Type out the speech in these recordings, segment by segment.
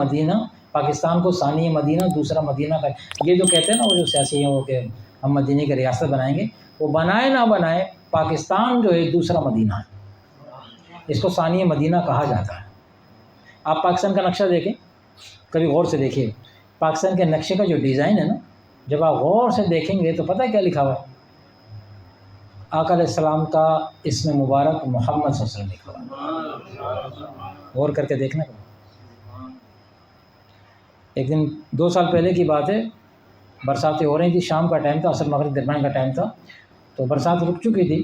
مدینہ، پاکستان کو ثانی مدینہ، دوسرا مدینہ کا، یہ جو کہتے ہیں نا وہ جو سیاسی ہیں وہ کہ ہم مدینہ کی ریاست بنائیں گے، وہ بنائے نہ بنائے پاکستان جو ہے دوسرا مدینہ ہے، اس کو ثانی مدینہ کہا جاتا ہے۔ آپ پاکستان کا نقشہ دیکھیں، کبھی غور سے دیکھیے، پاکستان کے نقشے کا جو ڈیزائن ہے نا، جب آپ غور سے دیکھیں گے تو پتہ ہے کیا لکھا ہوا ہے؟ آقا علیہ السلام کا اسم مبارک محمد صلی اللہ علیہ وسلم لکھا ہوا ہے، غور کر کے دیکھنا۔ ایک دن 2 سال پہلے کی بات ہے، برساتیں ہو رہی تھی، شام کا ٹائم تھا، عصر مغرب درمیان کا ٹائم تھا، تو برسات رک چکی تھی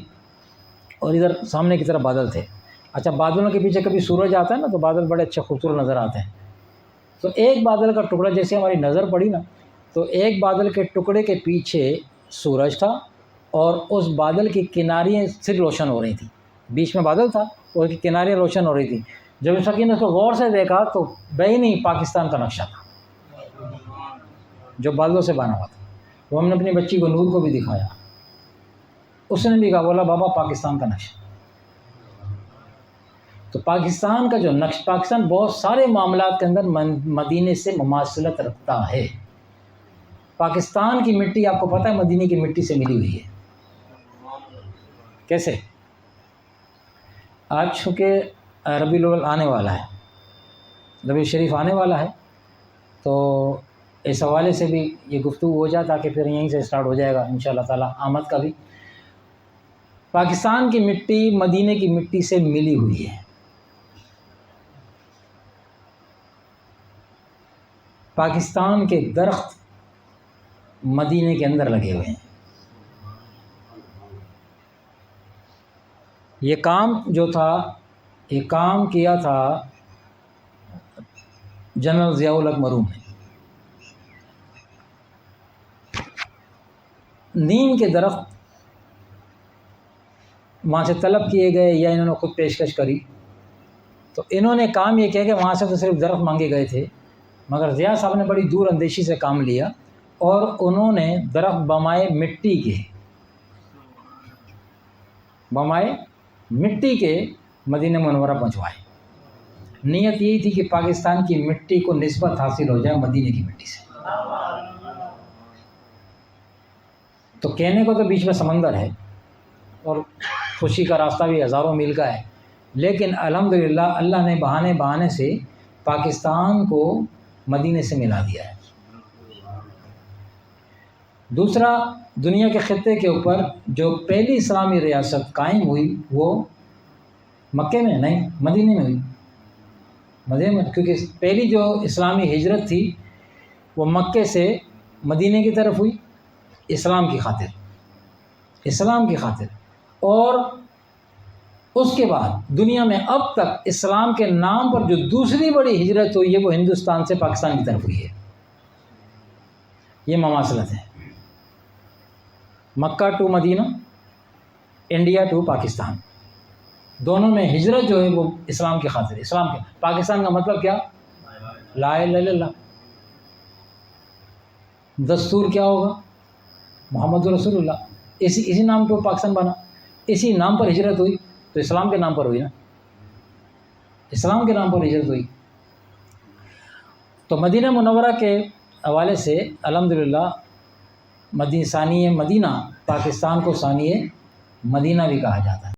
اور ادھر سامنے کی طرف بادل تھے۔ اچھا، بادلوں کے پیچھے کبھی سورج آتا ہے نا تو بادل بڑے اچھے خوبصورت نظر آتے ہیں، تو ایک بادل کا ٹکڑا جیسے ہماری نظر پڑی نا، تو ایک بادل کے ٹکڑے کے پیچھے سورج تھا اور اس بادل کی کناریاں صرف روشن ہو رہی تھیں، بیچ میں بادل تھا اور کی کناریاں روشن ہو رہی تھیں۔ جب سکین نے اس کو غور سے دیکھا تو بعینی پاکستان کا نقشہ تھا جو بادلوں سے بنا ہوا تھا۔ وہ ہم نے اپنی بچی کو نور کو بھی دکھایا، اس نے بھی کہا، بولا بابا پاکستان کا نقشہ۔ تو پاکستان کا جو نقش، پاکستان بہت سارے معاملات کے اندر مدینے سے مماثلت رکھتا ہے۔ پاکستان کی مٹی آپ کو پتہ ہے مدینے کی مٹی سے ملی ہوئی ہے۔ کیسے؟ آج چونکہ ربیع الاول آنے والا ہے، ربیع شریف آنے والا ہے، تو اس حوالے سے بھی یہ گفتگو ہو جائے تاکہ پھر یہیں سے سٹارٹ ہو جائے گا انشاءاللہ تعالیٰ آمد کا بھی۔ پاکستان کی مٹی مدینے کی مٹی سے ملی ہوئی ہے۔ پاکستان کے درخت مدینے کے اندر لگے ہوئے ہیں۔ یہ کام جو تھا، یہ کام کیا تھا جنرل ضیاء الحق مرحوم نے۔ نیم کے درخت وہاں سے طلب کیے گئے یا انہوں نے خود پیشکش کری، تو انہوں نے کام یہ کیا کہ وہاں سے تو صرف درخت مانگے گئے تھے، مگر ضیاء صاحب نے بڑی دور اندیشی سے کام لیا اور انہوں نے درخت بمائے مٹی کے، بمائے مٹی کے مدینہ منورہ پہنچوائے۔ نیت یہی تھی کہ پاکستان کی مٹی کو نسبت حاصل ہو جائے مدینے کی مٹی سے۔ تو کہنے کو تو بیچ میں سمندر ہے اور خوشی کا راستہ بھی ہزاروں میل کا ہے، لیکن الحمدللہ اللہ نے بہانے سے پاکستان کو مدینے سے ملا دیا ہے۔ دوسرا، دنیا کے خطے کے اوپر جو پہلی اسلامی ریاست قائم ہوئی وہ مکے میں نہیں، مدینے میں ہوئی۔ مدینے میں، کیونکہ پہلی جو اسلامی ہجرت تھی وہ مکے سے مدینے کی طرف ہوئی، اسلام کی خاطر، اسلام کی خاطر۔ اور اس کے بعد دنیا میں اب تک اسلام کے نام پر جو دوسری بڑی ہجرت ہوئی ہے وہ ہندوستان سے پاکستان کی طرف ہوئی ہے۔ یہ مماثلت ہے، Mecca to Medina, India to Pakistan, دونوں میں ہجرت جو ہے وہ اسلام کی خاطر، اسلام کے، پاکستان کا مطلب کیا؟ لا الہ الا اللہ۔ دستور کیا ہوگا؟ محمد رسول اللہ۔ اسی نام پہ پاکستان بنا، اسی نام پر ہجرت ہوئی، تو اسلام کے نام پر ہوئی نا، اسلام کے نام پر ہجرت ہوئی۔ تو مدینہ منورہ کے حوالے سے الحمدللہ ثانی مدینہ، پاکستان کو ثانی مدینہ بھی کہا جاتا ہے۔